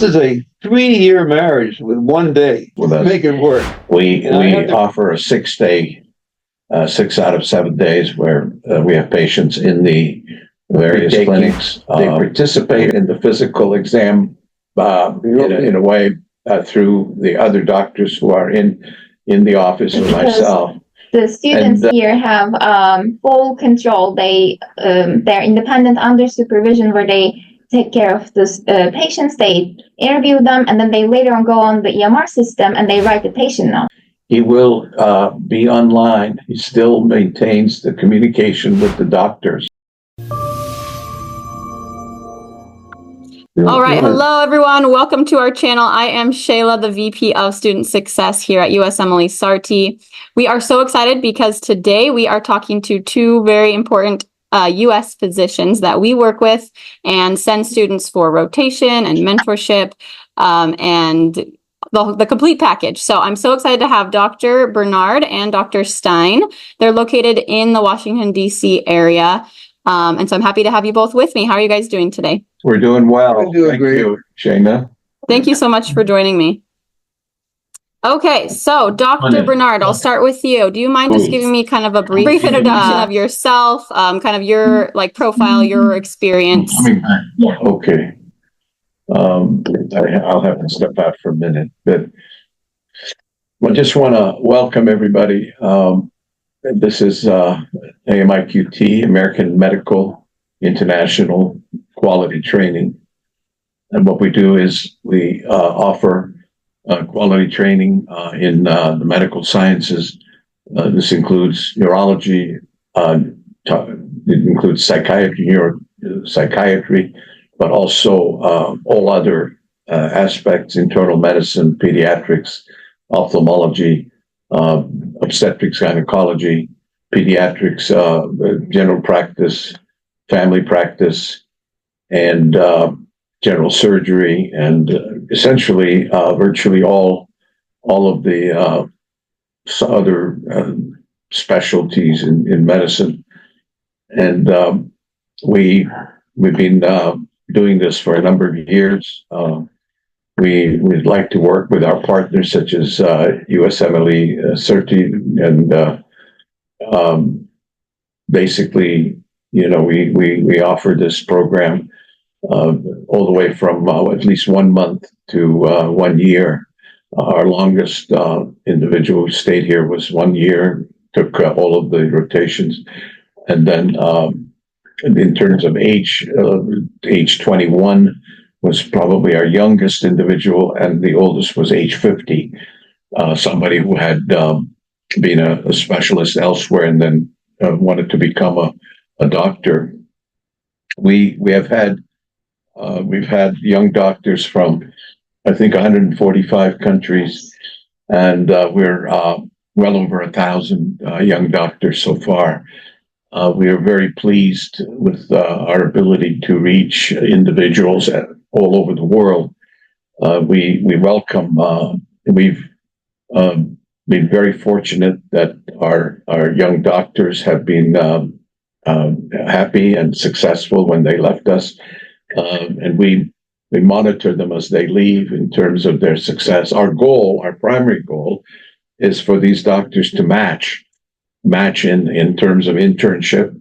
This is a 3-year marriage with 1 day. Well, Make it work. We offer a 6-day, 6 out of 7 days where we have patients in the various clinics. They participate in the physical exam in a way through the other doctors who are in the office or myself. The students here have full control. They're independent under supervision, where they take care of the patients, they interview them, and then they later on go on the EMR system and they write the patient note. He will be online. He still maintains the communication with the doctors. All right. Hello, everyone. Welcome to our channel. I am Shayla, the VP of Student Success here at USMLE SARTI. We are so excited because today we are talking to two very important U.S. physicians that we work with and send students for rotation and mentorship and the complete package. So I'm so excited to have Dr. Bernard and Dr. Stein. They're located in the Washington, D.C. area. And so I'm happy to have you both with me. How are you guys doing today? We're doing well. We're doing great. Thank you, Shayna. Thank you so much for joining me. Okay, so Dr. Bernard, I'll start with you. Do you mind just giving me kind of a brief introduction of yourself, kind of your profile, your experience? Yeah. Okay. I'll have to step out for a minute, but I just want to welcome everybody. This is AMIQT, American Medical International Quality Training. And what we do is we offer quality training in the medical sciences. This includes neurology, it includes psychiatry, but also all other aspects, internal medicine, pediatrics, ophthalmology, obstetrics, gynecology, pediatrics, general practice, family practice, and general surgery, and essentially virtually all of the other specialties in medicine. And we've been doing this for a number of years. We'd like to work with our partners such as USMLE, CERTI, and basically, we offer this program all the way from at least 1 month to 1 year. Our longest individual who stayed here was 1 year, took all of the rotations, and then in terms of age 21 was probably our youngest individual, and the oldest was age 50, somebody who had been a specialist elsewhere and then wanted to become a doctor. We've had young doctors from, I think, 145 countries, and we're well over 1,000 young doctors so far. We are very pleased with our ability to reach individuals all over the world. We welcome, we've been very fortunate that our young doctors have been happy and successful when they left us. And we monitor them as they leave in terms of their success. Our primary goal, is for these doctors to match in terms of internship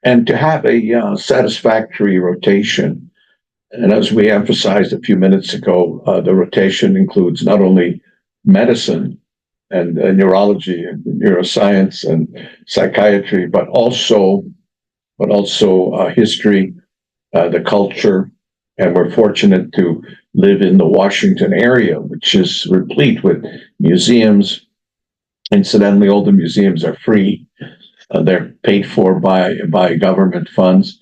and to have a satisfactory rotation. And as we emphasized a few minutes ago, the rotation includes not only medicine and neurology and neuroscience and psychiatry, but also history, the culture. And we're fortunate to live in the Washington area, which is replete with museums. Incidentally, all the museums are free. They're paid for by government funds.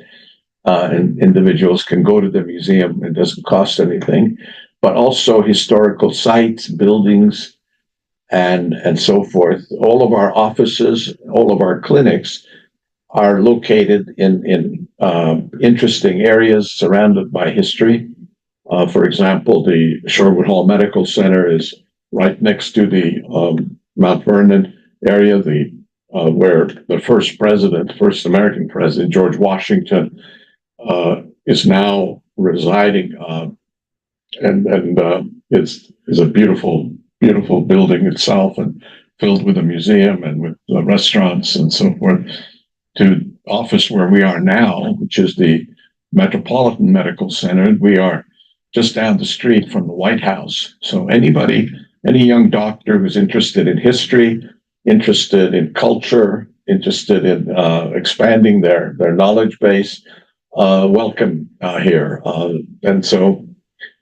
And individuals can go to the museum. It doesn't cost anything. But also historical sites, buildings, and so forth. All of our offices, all of our clinics are located in interesting areas surrounded by history. For example, the Sherwood Hall Medical Center is right next to the Mount Vernon area, where the first American president, George Washington, is now residing. it's a beautiful, beautiful building itself, and filled with a museum and with restaurants and so forth. To office where we are now, which is the Metropolitan Medical Center, we are just down the street from the White House. So any young doctor who's interested in history, interested in culture, interested in expanding their knowledge base, welcome here. And so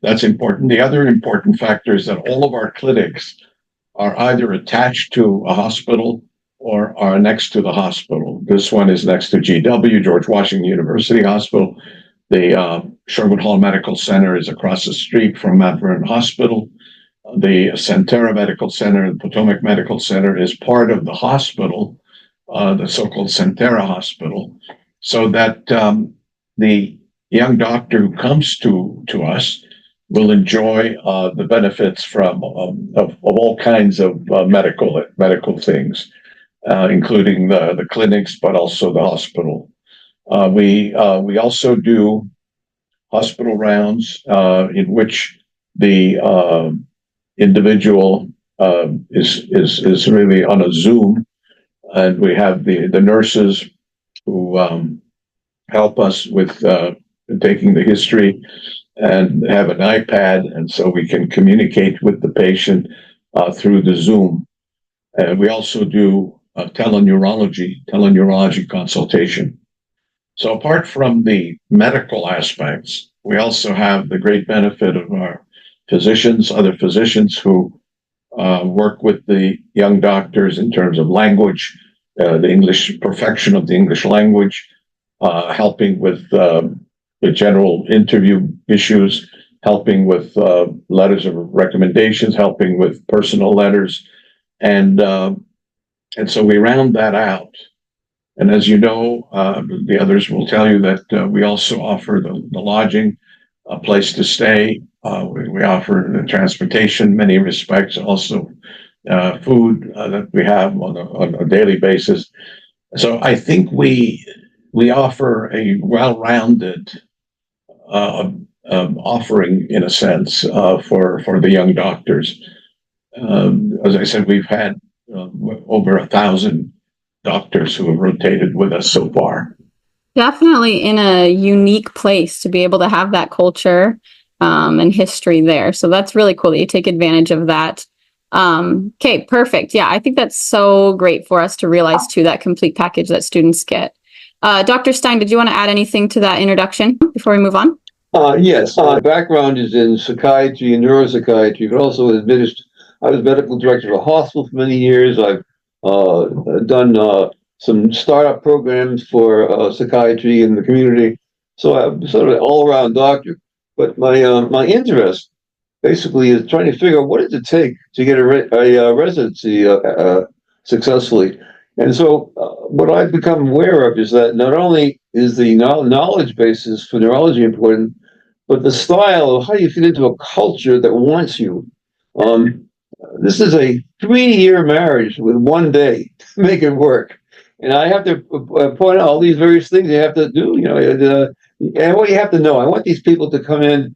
that's important. The other important factor is that all of our clinics are either attached to a hospital or are next to the hospital. This one is next to GW, George Washington University Hospital. The Sherwood Hall Medical Center is across the street from Mount Vernon Hospital. The Centera Medical Center, the Potomac Medical Center, is part of the hospital, the so-called Centera Hospital, so that the young doctor who comes to us will enjoy the benefits from of all kinds of medical things, including the clinics, but also the hospital. We also do hospital rounds in which the individual is really on a Zoom, and we have the nurses who help us with taking the history and have an iPad, and so we can communicate with the patient through the Zoom. And we also do teleneurology consultation. So apart from the medical aspects, we also have the great benefit of our other physicians who work with the young doctors in terms of language, the English perfection of the English language, helping with the general interview issues, helping with letters of recommendations, helping with personal letters, and so we round that out. And as you know, the others will tell you that we also offer the lodging, a place to stay. We offer the transportation, in many respects, also food that we have on a daily basis. So I think we offer a well-rounded offering, in a sense, for the young doctors. As I said, we've had over 1,000 doctors who have rotated with us so far. Definitely in a unique place to be able to have that culture and history there. So that's really cool that you take advantage of that. Okay, perfect. Yeah, I think that's so great for us to realize too, that complete package that students get. Dr. Stein, did you want to add anything to that introduction before we move on? Yes, my background is in psychiatry and neuropsychiatry, but also I was medical director of a hospital for many years. I've done some startup programs for psychiatry in the community. So I'm sort of an all-around doctor. But my interest basically is trying to figure out what does it take to get a residency successfully. And so what I've become aware of is that not only is the knowledge basis for neurology important, but the style of how you fit into a culture that wants you. This is a 3-year marriage with 1 day to make it work. And I have to point out all these various things you have to do, and what you have to know. I want these people to come in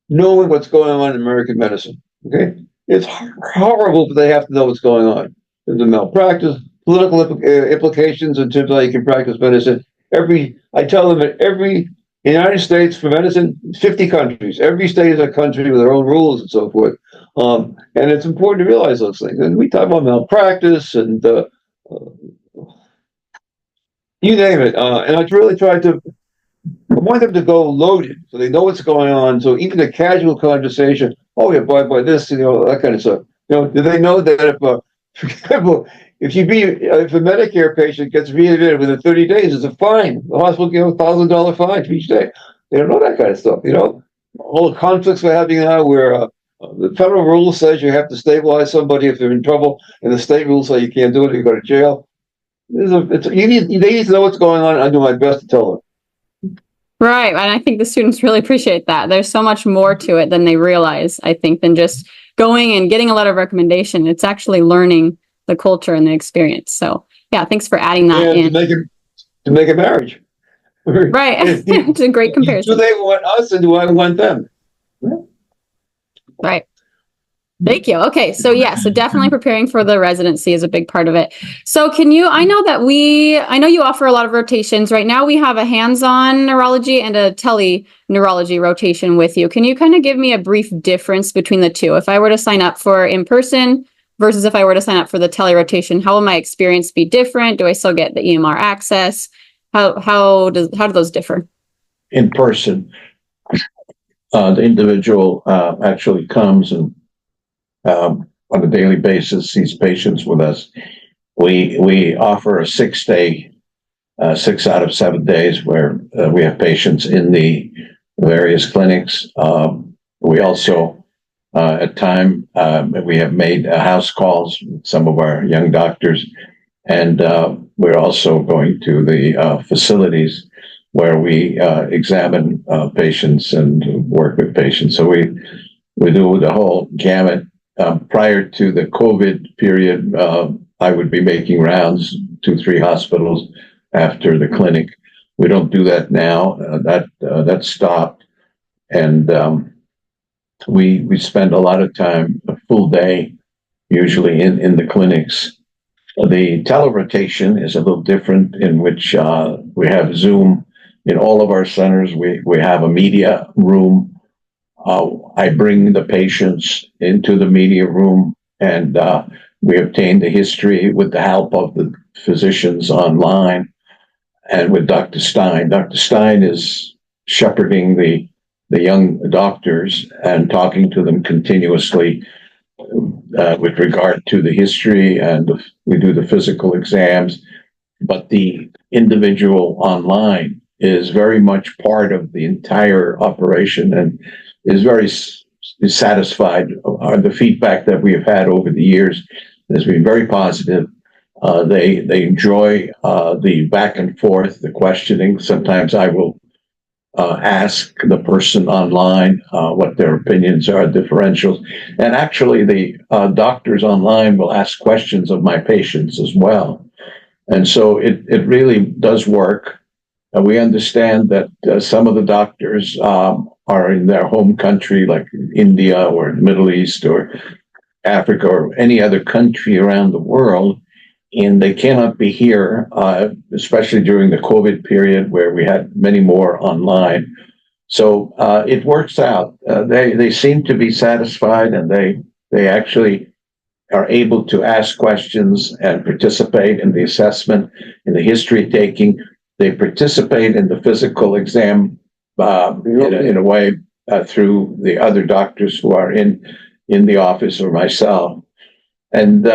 knowing what's going on in American medicine. Okay, it's horrible, but they have to know what's going on. There's a malpractice, political implications in terms of how you can practice medicine. I tell them that every United States for medicine, 50 countries. Every state is a country with their own rules and so forth. And it's important to realize those things. And we talk about malpractice and you name it. And I really try to. I want them to go loaded so they know what's going on. So even a casual conversation, oh yeah, boy, this, that kind of stuff. Do they know that if, for example, if a Medicare patient gets readmitted within 30 days, it's a fine. The hospital gives $1,000 fine for each day. They don't know that kind of stuff. All the conflicts we're having now, where the federal rule says you have to stabilize somebody if they're in trouble, and the state rules say you can't do it, you go to jail. They need to know what's going on, and I do my best to tell them. Right. And I think the students really appreciate that. There's so much more to it than they realize, I think, than just going and getting a letter of recommendation. It's actually learning the culture and the experience. So yeah, thanks for adding that in. To make a marriage. Right. It's a great comparison. Do they want us, or do I want them? Right. Thank you. Okay. So yeah, so definitely preparing for the residency is a big part of it. So I know you offer a lot of rotations. Right now we have a hands-on neurology and a tele-neurology rotation with you. Can you kind of give me a brief difference between the two? If I were to sign up for in-person versus if I were to sign up for the tele-rotation, how will my experience be different? Do I still get the EMR access? How do those differ? In person, the individual actually comes and on a daily basis sees patients with us. We offer a 6-day, 6 out of 7 days where we have patients in the various clinics. We also, at time, we have made house calls with some of our young doctors, and we're also going to the facilities where we examine patients and work with patients. So we do the whole gamut. Prior to the COVID period, I would be making rounds 2-3 hospitals after the clinic. We don't do that now. That stopped, and we spend a lot of time, a full day, usually in the clinics. The telerotation is a little different, in which we have Zoom in all of our centers. We have a media room. I bring the patients into the media room, and we obtain the history with the help of the physicians online and with Dr. Stein. Dr. Stein is shepherding the young doctors and talking to them continuously with regard to the history, and we do the physical exams. But the individual online is very much part of the entire operation and is very satisfied. The feedback that we have had over the years has been very positive. They enjoy the back and forth, the questioning. Sometimes I will ask the person online what their opinions are, differentials. And actually, the doctors online will ask questions of my patients as well. And so it really does work. We understand that some of the doctors are in their home country, like India or the Middle East or Africa or any other country around the world, and they cannot be here, especially during the COVID period where we had many more online. So it works out. They seem to be satisfied, and they actually are able to ask questions and participate in the assessment, in the history taking. They participate in the physical exam in a way through the other doctors who are in the office or myself. And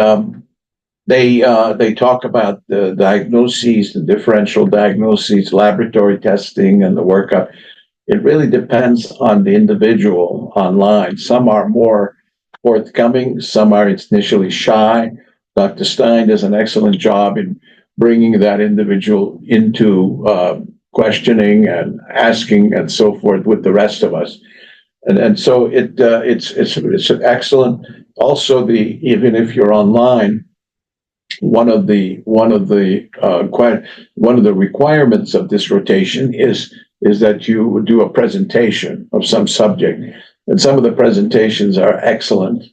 they talk about the diagnoses, the differential diagnoses, laboratory testing, and the workup. It really depends on the individual online. Some are more forthcoming, some are initially shy. Dr. Stein does an excellent job in bringing that individual into questioning and asking and so forth with the rest of us. And so it's excellent. Also, even if you're online, one of the requirements of this rotation is that you do a presentation of some subject, and some of the presentations are excellent,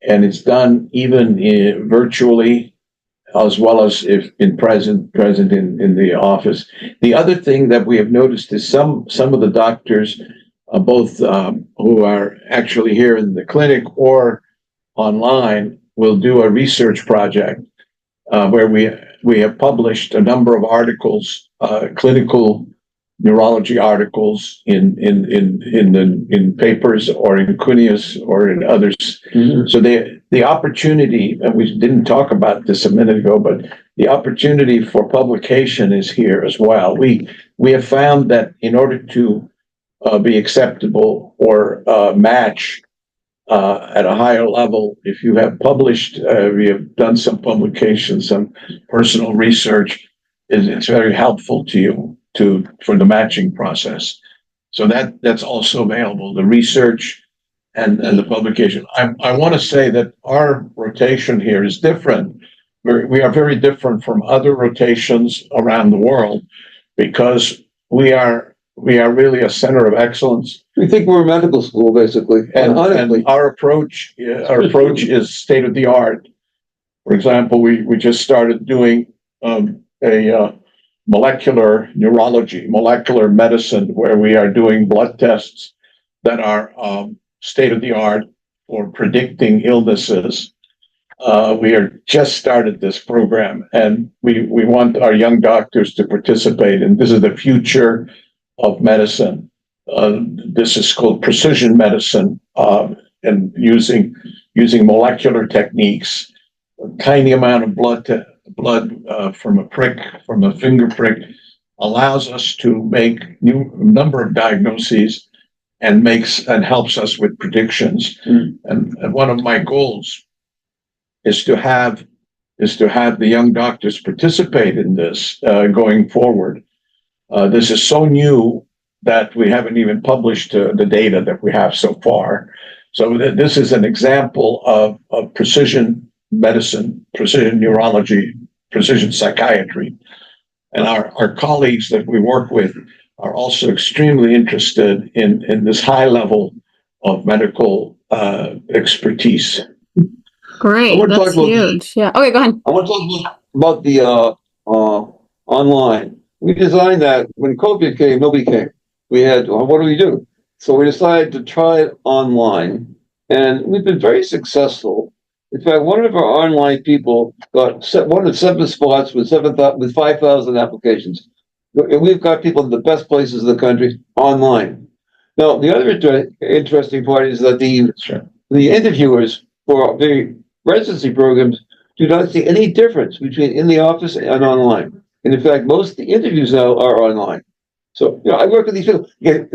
and it's done even virtually as well as if present in the office. The other thing that we have noticed is some of the doctors, both who are actually here in the clinic or online, will do a research project where we have published a number of articles, clinical neurology articles in papers or in Cuneus or in others. Mm-hmm. So the opportunity, and we didn't talk about this a minute ago, but the opportunity for publication is here as well. We have found that in order to be acceptable or match at a higher level, if you have published, we have done some publications, some personal research, it's very helpful to you for the matching process. So that's also available, the research and the publication. I want to say that our rotation here is different. We are very different from other rotations around the world because we are we are really a center of excellence. We think we're a medical school, basically. And honestly, our approach is state of the art. For example, we just started doing a molecular neurology, molecular medicine, where we are doing blood tests that are state of the art for predicting illnesses. We are just started this program, and we want our young doctors to participate. And this is the future of medicine. This is called precision medicine, and using molecular techniques. A tiny amount of blood from a finger prick, allows us to make number of diagnoses and helps us with predictions. And one of my goals is to have the young doctors participate in this going forward. This is so new that we haven't even published the data that we have so far. So this is an example of precision medicine, precision neurology, precision psychiatry. And our colleagues that we work with are also extremely interested in this high level of medical expertise. Great, that's huge. Yeah. Okay, go ahead. I want to talk about the online. We designed that when COVID came, nobody came. We had, what do we do? So we decided to try it online, and we've been very successful. In fact, one of our online people got one of 7 spots with 5,000 applications. And we've got people in the best places in the country online. Now, the other interesting part is that the interviewers for the residency programs do not see any difference between in the office and online. And in fact, most of the interviews now are online. So, I work with these people. You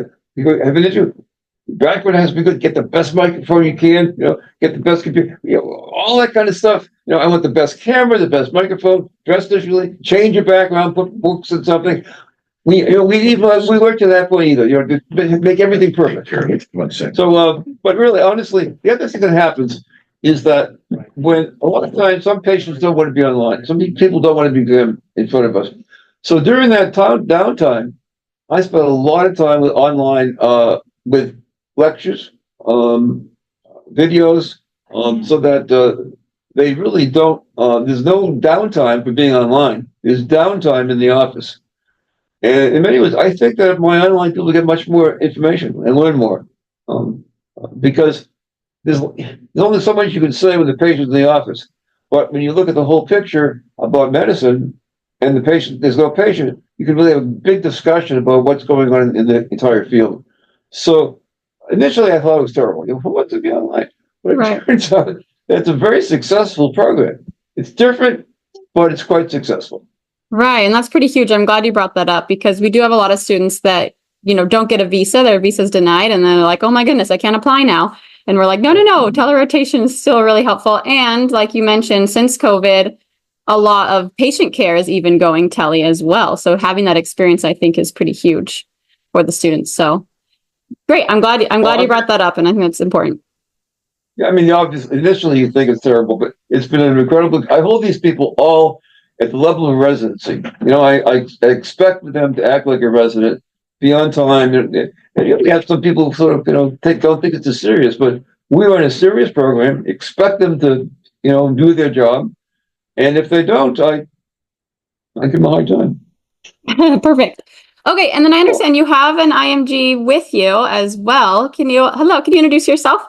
have an interview. Background has to be good. Get the best microphone you can. Get the best computer. All that kind of stuff. I want the best camera, the best microphone. Dress visually. Change your background. Put books and something. We work to that point either. To make everything perfect. So, but really, honestly, the other thing that happens is that when a lot of times some patients don't want to be online. Some people don't want to be in front of us. So during that downtime, I spent a lot of time online with lectures, videos, so that they really don't. There's no downtime for being online. There's downtime in the office, and in many ways, I think that my online people get much more information and learn more, because there's only so much you can say when the patient's in the office. But when you look at the whole picture about medicine and the patient, there's no patient, you can really have a big discussion about what's going on in the entire field. So initially I thought it was terrible. What's to be online? But it turns out it's a very successful program. It's different, but it's quite successful. Right. And that's pretty huge. I'm glad you brought that up, because we do have a lot of students that, don't get a visa. Their visa is denied. And then they're like, oh my goodness, I can't apply now. And we're like, no. Telerotation is still really helpful. And like you mentioned, since COVID, a lot of patient care is even going tele as well. So having that experience, I think, is pretty huge for the students. So great. I'm glad you brought that up. And I think that's important. Yeah, I mean, obviously, initially you think it's terrible, but it's been an incredible. I hold these people all at the level of residency. I expect them to act like a resident, be on time. And you have some people who sort of, don't think it's as serious, but we are in a serious program. Expect them to, do their job. And if they don't, I give them a hard time. Perfect. Okay. And then I understand you have an IMG with you as well. Can you introduce yourself?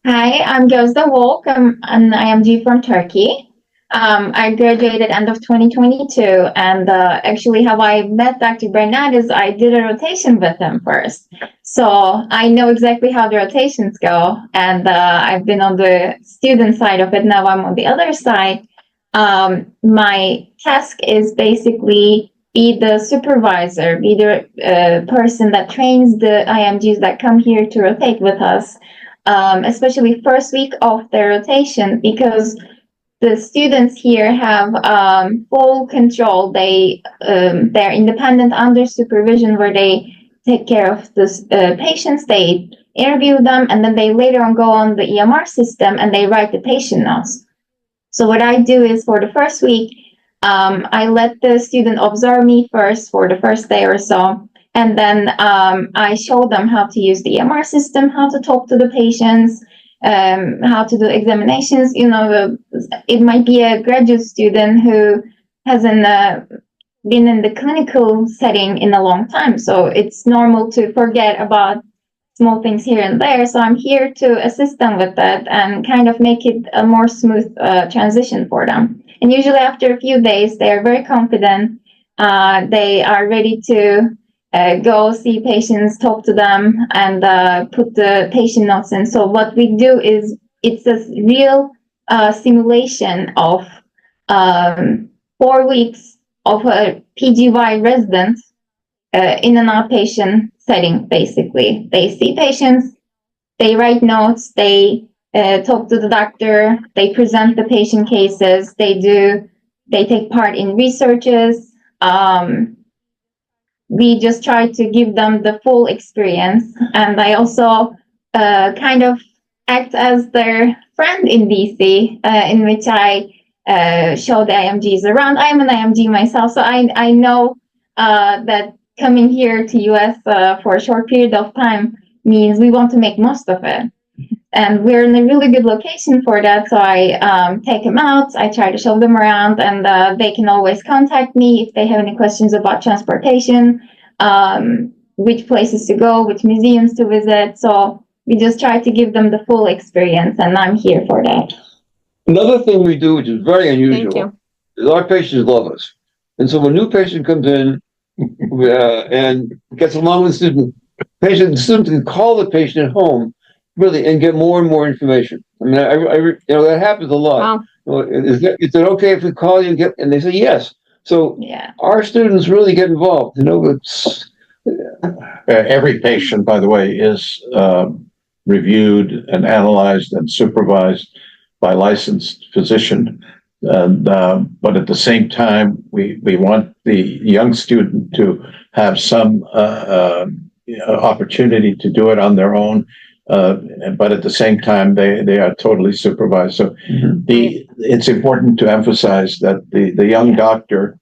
Hi, I'm Gözde Wolk. I'm an IMG from Turkey. I graduated end of 2022, and actually how I met Dr. Bernard is I did a rotation with him first. So I know exactly how the rotations go, and I've been on the student side of it. Now I'm on the other side. My task is basically be the supervisor, be the person that trains the IMGs that come here to rotate with us, especially first week of the rotation, because the students here have full control. They're independent under supervision, where they take care of the patients. They interview them, and then they later on go on the EMR system and they write the patient notes. So what I do is for the first week, I let the student observe me first for the first day or so. And then I show them how to use the EMR system, how to talk to the patients, how to do examinations. It might be a graduate student who hasn't been in the clinical setting in a long time. So it's normal to forget about small things here and there. So I'm here to assist them with that and kind of make it a more smooth transition for them. And usually after a few days, they are very confident. They are ready to go see patients, talk to them, and put the patient notes in. So what we do is it's a real simulation of 4 weeks of a PGY resident in an outpatient setting, basically. They see patients, they write notes, they talk to the doctor, they present the patient cases, they take part in researches. We just try to give them the full experience. And I also kind of act as their friend in DC, in which I show the IMGs around. I'm an IMG myself, so I know that coming here to US for a short period of time means we want to make most of it. And we're in a really good location for that. So I take them out, I try to show them around, and they can always contact me if they have any questions about transportation, which places to go, which museums to visit. So we just try to give them the full experience, and I'm here for that. Another thing we do, which is very Thank unusual, you. is our patients love us. And so when a new patient comes in and gets along with the student can call the patient at home, really, and get more and more information. I mean, that happens a lot. Wow. Is it okay if we call you and they say yes? So Yeah. our students really get involved. It's Every patient, by the way, is reviewed and analyzed and supervised by licensed physician. And, but at the same time, we want the young student to have some opportunity to do it on their own. But at the same time, they are totally supervised. So it's important to emphasize that the young doctor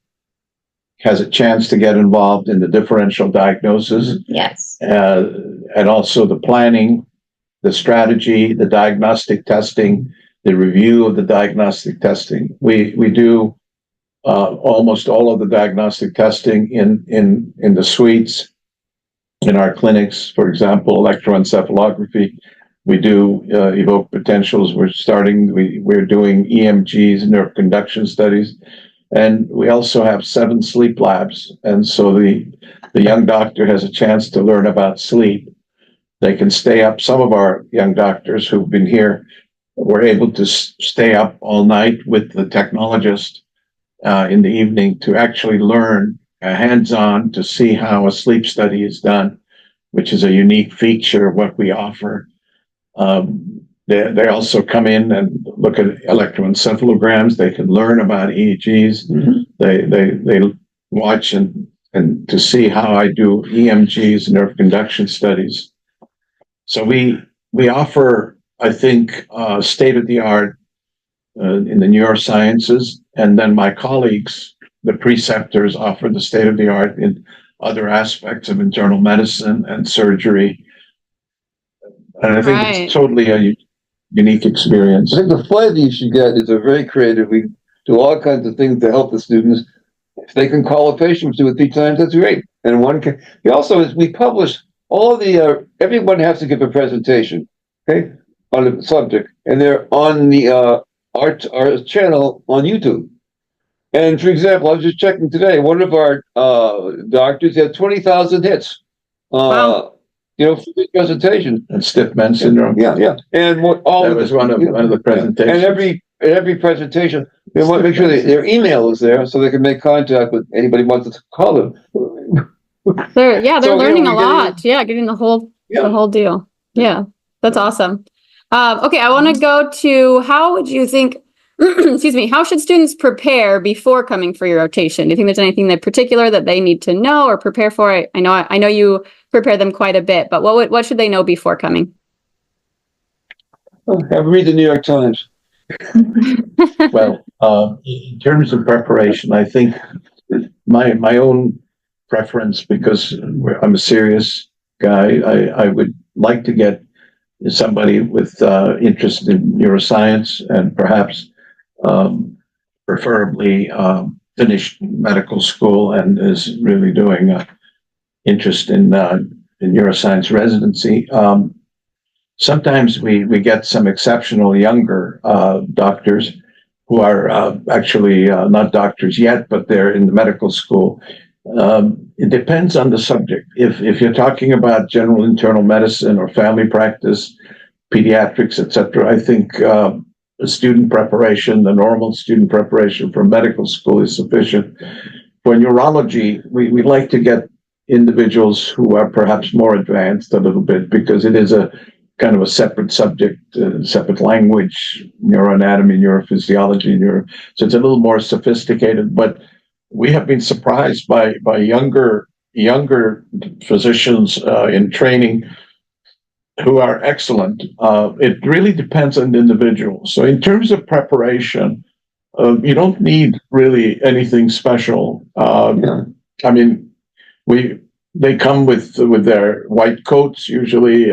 has a chance to get involved in the differential diagnosis. Yes. And also the planning, the strategy, the diagnostic testing, the review of the diagnostic testing. We do almost all of the diagnostic testing in the suites in our clinics. For example, electroencephalography. We do evoke potentials. We're doing EMGs, nerve conduction studies, and we also have 7 sleep labs. And so the young doctor has a chance to learn about sleep. They can stay up. Some of our young doctors who've been here were able to stay up all night with the technologist in the evening to actually learn hands-on to see how a sleep study is done, which is a unique feature of what we offer. They also come in and look at electroencephalograms. They can learn about EEGs. They watch and to see how I do EMGs, nerve conduction studies. So we offer, I think, state-of-the-art in the neurosciences, and then my colleagues, the preceptors, offer the state-of-the-art in other aspects of internal medicine and surgery. And I think it's totally a unique experience. I think the flavor you should get is they're very creative. We do all kinds of things to help the students. If they can call a patient 2 or 3 times, that's great. And we publish all of the, everyone has to give a presentation, okay, on a subject, and they're on the our channel on YouTube. And for example, I was just checking today, one of our doctors had 20,000 hits. Wow. For the presentation. And stiff man syndrome. Yeah. And that was one of the presentations. And every presentation, they want to make sure their email is there so they can make contact with anybody who wants to call them. They're learning a lot. Getting the whole deal. Yeah, that's awesome. Okay, I want to go to how would you think, excuse me, how should students prepare before coming for your rotation? Do you think there's anything in particular that they need to know or prepare for? I know you prepare them quite a bit, but what should they know before coming? Have read the New York Times. Well, in terms of preparation, I think my own preference because I'm a serious guy. I would like to get somebody with interest in neuroscience and perhaps preferably finished medical school and is really doing interest in neuroscience residency. Sometimes we get some exceptional younger doctors who are actually not doctors yet, but they're in the medical school. It depends on the subject. If you're talking about general internal medicine or family practice, pediatrics, etc., I think the student preparation, the normal student preparation for medical school is sufficient. For neurology, we like to get individuals who are perhaps more advanced a little bit because it is a kind of a separate subject, separate language, neuroanatomy, neurophysiology, so it's a little more sophisticated. But we have been surprised by younger physicians in training who are excellent. It really depends on the individual. So in terms of preparation, you don't need really anything special. I mean, they come with their white coats usually.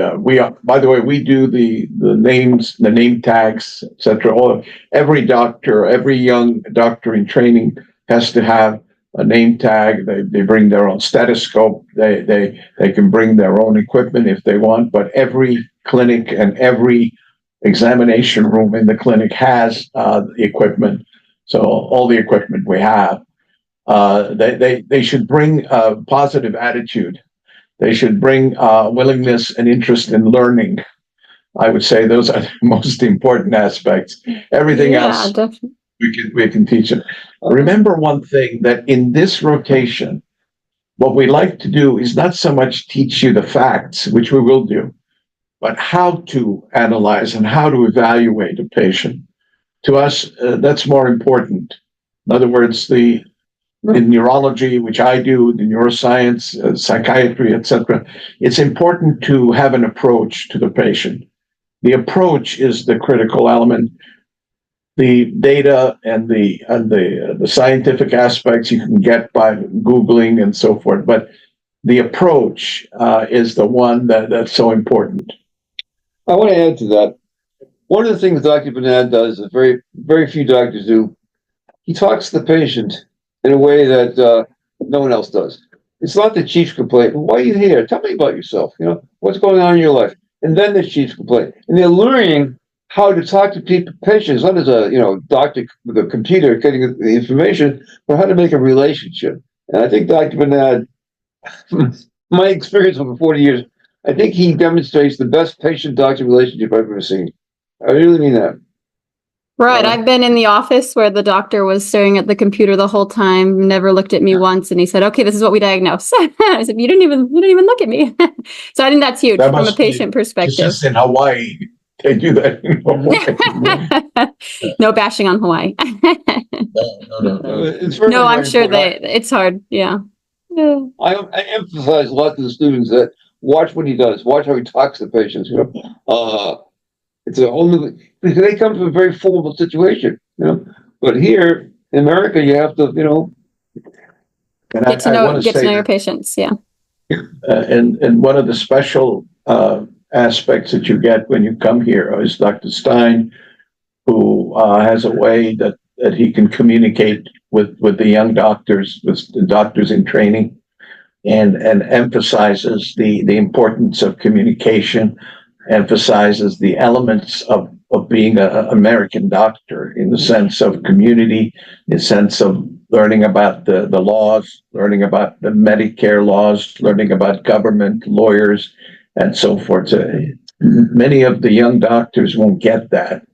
By the way, we do the names, the name tags, etc. Every doctor, every young doctor in training has to have a name tag. They bring their own stethoscope. They can bring their own equipment if they want. But every clinic and every examination room in the clinic has the equipment. So all the equipment we have. They should bring a positive attitude. They should bring willingness and interest in learning. I would say those are the most important aspects. Everything else definitely. we can teach them. Remember one thing, that in this rotation, what we like to do is not so much teach you the facts, which we will do, but how to analyze and how to evaluate a patient. To us, that's more important. In other words, in neurology, which I do, the neuroscience, psychiatry, etc., it's important to have an approach to the patient. The approach is the critical element. The data and the scientific aspects you can get by Googling and so forth, but the approach is the one that's so important. I want to add to that. One of the things Dr. Bernard does that very, very few doctors do, he talks to the patient in a way that no one else does. It's not the chief's complaint. Why are you here? Tell me about yourself. What's going on in your life? And then the chief's complaint. And they're learning how to talk to patients, not as a doctor with a computer getting the information, but how to make a relationship. And I think Dr. Bernard, my experience over 40 years, I think he demonstrates the best patient-doctor relationship I've ever seen. I really mean that. Right. I've been in the office where the doctor was staring at the computer the whole time, never looked at me once, and he said, "Okay, this is what we diagnose." I said, "You didn't even look at me." So I think that's huge from a patient perspective. Just in Hawaii, they do that in Hawaii. No bashing on Hawaii. No, I'm sure it's hard. Yeah. I emphasize a lot to the students that watch what he does, watch how he talks to patients. It's a whole new, because they come from a very formal situation, But here in America, you have to, get to know your patients. Yeah. And one of the special aspects that you get when you come here is Dr. Stein, who has a way that he can communicate with the young doctors, with the doctors in training, and emphasizes the importance of communication, emphasizes the elements of being an American doctor in the sense of community, in the sense of learning about the laws, learning about the Medicare laws, learning about government, lawyers, and so forth. So many of the young doctors won't get that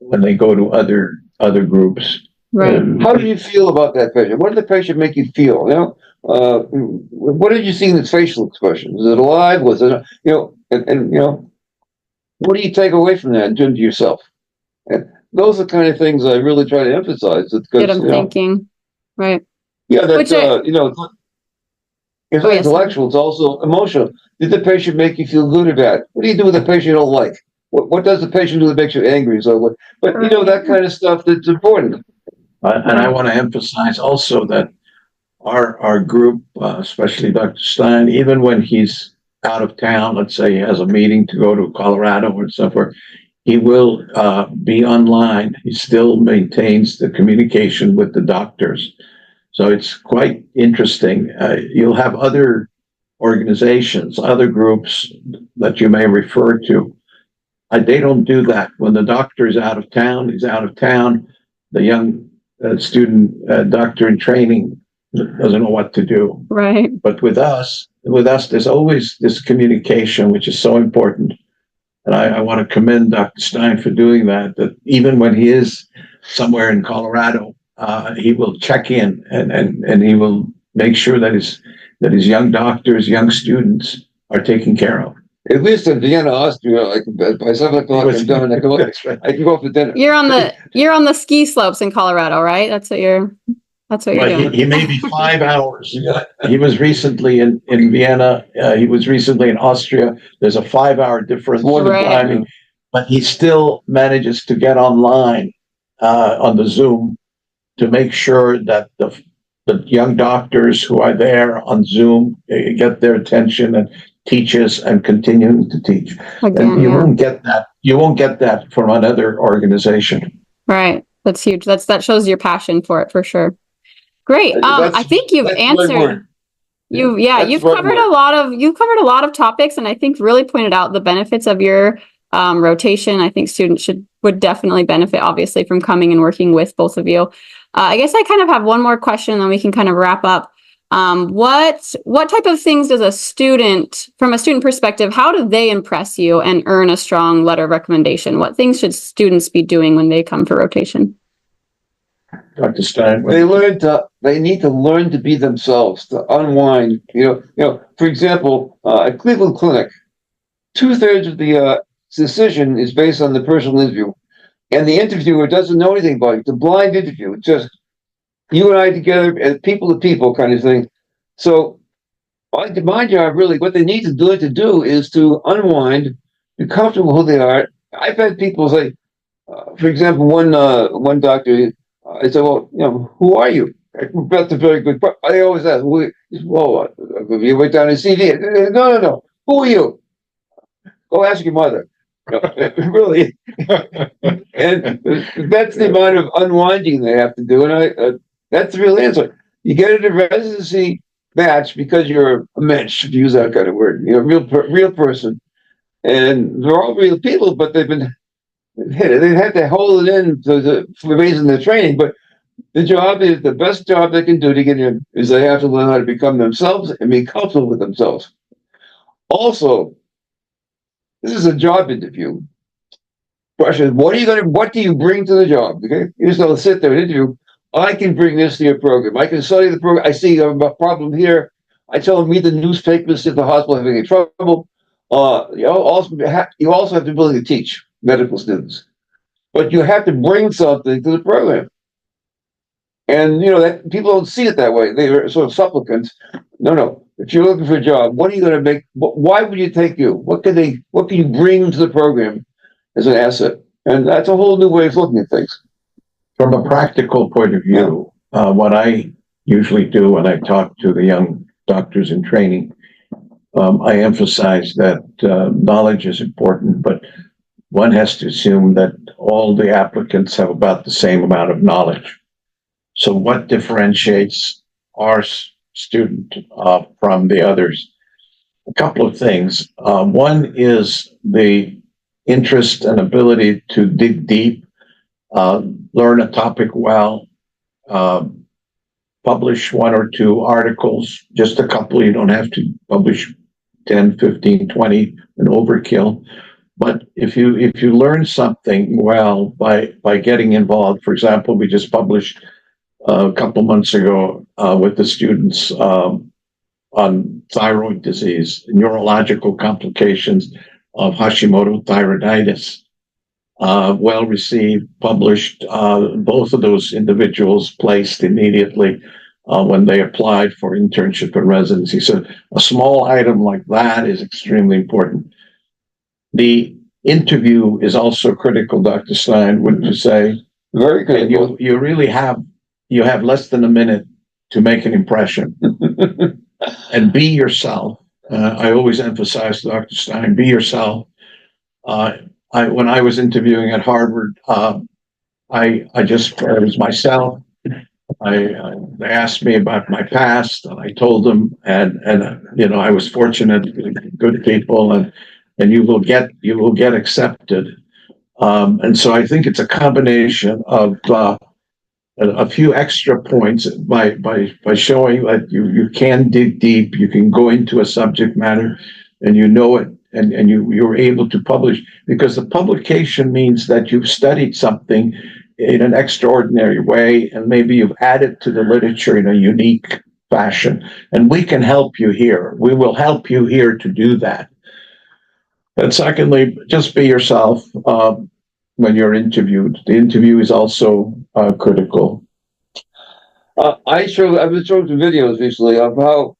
when they go to other groups. Right. How do you feel about that patient? What did the patient make you feel? What did you see in his facial expression? Was it alive? Was it, what do you take away from that and do to yourself? And those are the kind of things I really try to emphasize. Get them thinking. Right. Yeah, it's not intellectual, it's also emotional. Did the patient make you feel good or bad? What do you do with a patient you don't like? What does the patient do that makes you angry? So, but that kind of stuff that's important. And I want to emphasize also that our group, especially Dr. Stein, even when he's out of town, let's say he has a meeting to go to Colorado or somewhere, he will be online. He still maintains the communication with the doctors. So it's quite interesting. You'll have other organizations, other groups that you may refer to. They don't do that. When the doctor is out of town, he's out of town. The young student doctor in training doesn't know what to do. Right. But with us, there's always this communication, which is so important. And I want to commend Dr. Stein for doing that, that even when he is somewhere in Colorado, he will check in and he will make sure that his young doctors, young students are taken care of. At least in Vienna, Austria, like by 7 o'clock, I'm done. I can go for dinner. You're on the ski slopes in Colorado, right? That's what you're doing. He may be 5 hours. He was recently in Vienna. He was recently in Austria. There's a 5-hour difference in timing, but he still manages to get online on the Zoom to make sure that the young doctors who are there on Zoom get their attention and teaches and continuing to teach. Again, and you won't get that. You won't get that from another organization. Right. That's huge. That shows your passion for it for sure. Great. I think you've answered. You've covered a lot of topics, and I think really pointed out the benefits of your rotation. I think students would definitely benefit, obviously, from coming and working with both of you. I guess I kind of have one more question, and then we can kind of wrap up. What type of things does from a student perspective, how do they impress you and earn a strong letter of recommendation? What things should students be doing when they come for rotation? Dr. Stein, they need to learn to be themselves, to unwind. For example, at Cleveland Clinic, 2/3 of the decision is based on the personal interview, and the interviewer doesn't know anything about it. It's a blind interview. It's just you and I together, and people to people kind of thing. So, my job really, what they need to do is to unwind, be comfortable who they are. I've had people say, for example, one doctor. I said, well, who are you? That's a very good question. I always ask, you went down his CV. No. Who are you? Go ask your mother. Really. And that's the amount of unwinding they have to do. And that's the real answer. You get into residency batch because you're a mensch, to use that kind of word. You're a real person. And they're all real people, but they've had to hold it in for raising their training, but the best job they can do to get in is they have to learn how to become themselves and be comfortable with themselves. Also, this is a job interview. Question: what do you bring to the job? Okay, you just don't sit there and interview. I can bring this to your program. I can study the program. I see a problem here. I tell them read the newspapers if the hospital having any trouble. You also have the ability to teach medical students, but you have to bring something to the program. And that people don't see it that way. They're sort of supplicants. No. If you're looking for a job, what are you going to make? Why would you take you? What can you bring to the program as an asset? And that's a whole new way of looking at things. From a practical point of view, what I usually do when I talk to the young doctors in training, I emphasize that knowledge is important, but one has to assume that all the applicants have about the same amount of knowledge. So what differentiates our student from the others? A couple of things. One is the interest and ability to dig deep, learn a topic well, publish 1 or 2 articles, just a couple. You don't have to publish 10, 15, 20, an overkill. But if you learn something well by getting involved, for example, we just published a couple months ago with the students on thyroid disease, neurological complications of Hashimoto thyroiditis. Well received, published. Both of those individuals placed immediately when they applied for internship and residency. So a small item like that is extremely important. The interview is also critical, Dr. Stein, wouldn't you say? Very critical. You really have less than a minute to make an impression and be yourself. I always emphasize, Dr. Stein, be yourself. When I was interviewing at Harvard, I was myself. They asked me about my past, and I told them, and I was fortunate, good people, and you will get accepted. And so I think it's a combination of a few extra points by showing that you can dig deep, you can go into a subject matter, and you know it, and you're able to publish, because the publication means that you've studied something in an extraordinary way, and maybe you've added to the literature in a unique fashion. And we can help you here. We will help you here to do that. And secondly, just be yourself when you're interviewed. The interview is also critical. I've been showing some videos recently of how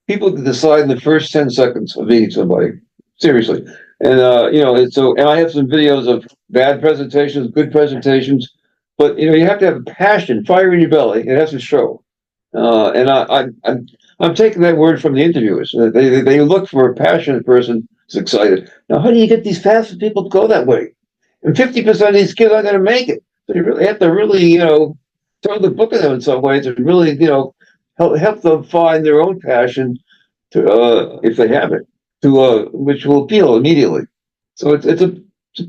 people can decide in the first 10 seconds of meeting somebody. Seriously. And, and I have some videos of bad presentations, good presentations, but, you have to have a passion, fire in your belly. It has to show. And I'm taking that word from the interviewers. They look for a passionate person who's excited. Now, how do you get these passionate people to go that way? And 50% of these kids aren't going to make it. So you really have to throw the book at them in some ways and really, help them find their own passion to, if they have it, to which will appeal immediately. So it's a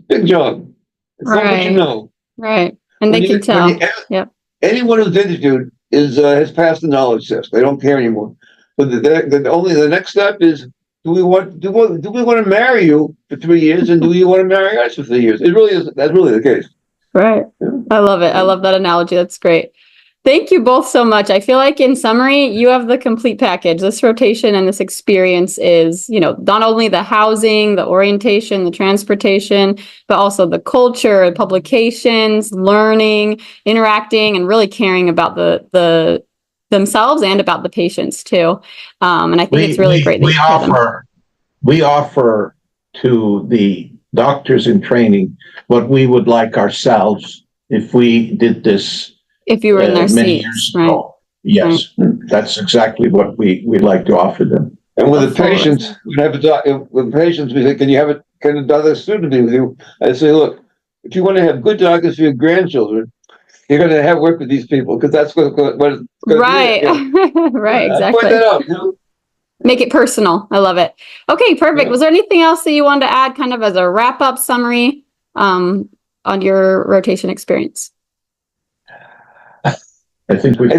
big job. It's not what you know. Right. And they can tell. Yep. Anyone who's interviewed has passed the knowledge test. They don't care anymore. But the next step is, do we want to marry you for 3 years, and do you want to marry us for 3 years? It really is. That's really the case. Right. Yeah. I love it. I love that analogy. That's great. Thank you both so much. I feel like in summary, you have the complete package. This rotation and this experience is, not only the housing, the orientation, the transportation, but also the culture, publications, learning, interacting, and really caring about the themselves and about the patients too. And I think it's really great. We offer to the doctors in training what we would like ourselves if we did this. If you were in their many seats, years right? ago. Yes, right. That's exactly what we'd like to offer them. And with the patients, we say, can another student be with you? I say, look, if you want to have good doctors for your grandchildren, you're going to have work with these people, because that's what it's going to be. Right, exactly. I point that out. Make it personal. I love it. Okay, perfect. Yeah. Was there anything else that you wanted to add, kind of as a wrap-up summary on your rotation experience? I think we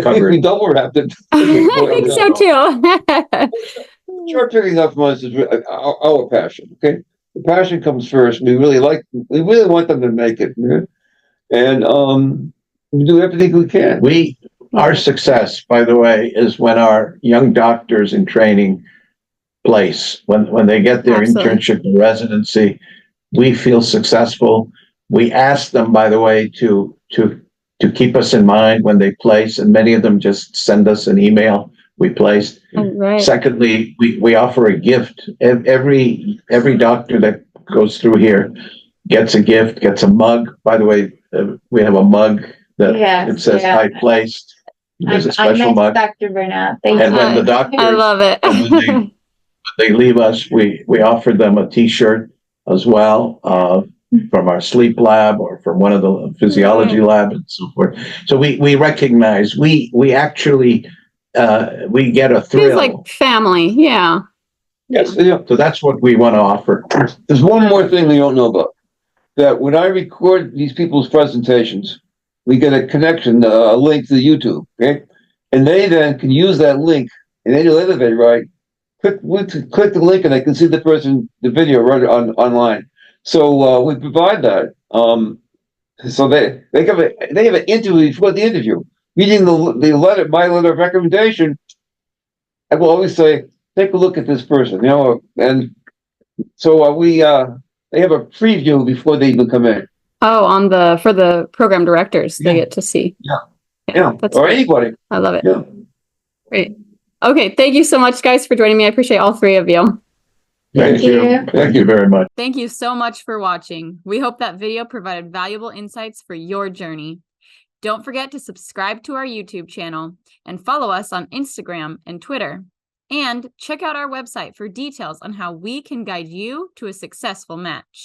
double wrapped it. I think so too. What you're picking up from us is our passion. Okay, the passion comes first. We really want them to make it, and we do everything we can. Our success, by the way, is when our young doctors in training place, when they get their internship and residency, we feel successful. We ask them, by the way, to keep us in mind when they place, and many of them just send us an email. We placed. Right. Secondly, we offer a gift. Every doctor that goes through here gets a gift, gets a mug. By the way, we have a mug that it says "I placed." There's a special mug. Dr. Burnett. And when the doctors, I love it. when they leave us, we offer them a T-shirt as well. From our sleep lab or from one of the physiology lab and so forth. So we recognize we actually we get a thrill. Feels like family, yeah. Yes, yeah. So that's what we want to offer. There's one more thing we don't know about. That when I record these people's presentations, we get a connection, a link to YouTube, okay? And they then can use that link in any elevator ride. Click the link and they can see the video right online. So we provide that. So they have an interview before the interview. Reading my letter of recommendation, I will always say, take a look at this person, and so they have a preview before they even come in. Oh, for the program directors, they get to see. Yeah. That's or great. Anybody. I love it. Yeah. Great. Okay, thank you so much, guys, for joining me. I appreciate all three of you. Thank you. Thank you very much. Thank you so much for watching. We hope that video provided valuable insights for your journey. Don't forget to subscribe to our YouTube channel and follow us on Instagram and Twitter. And check out our website for details on how we can guide you to a successful match.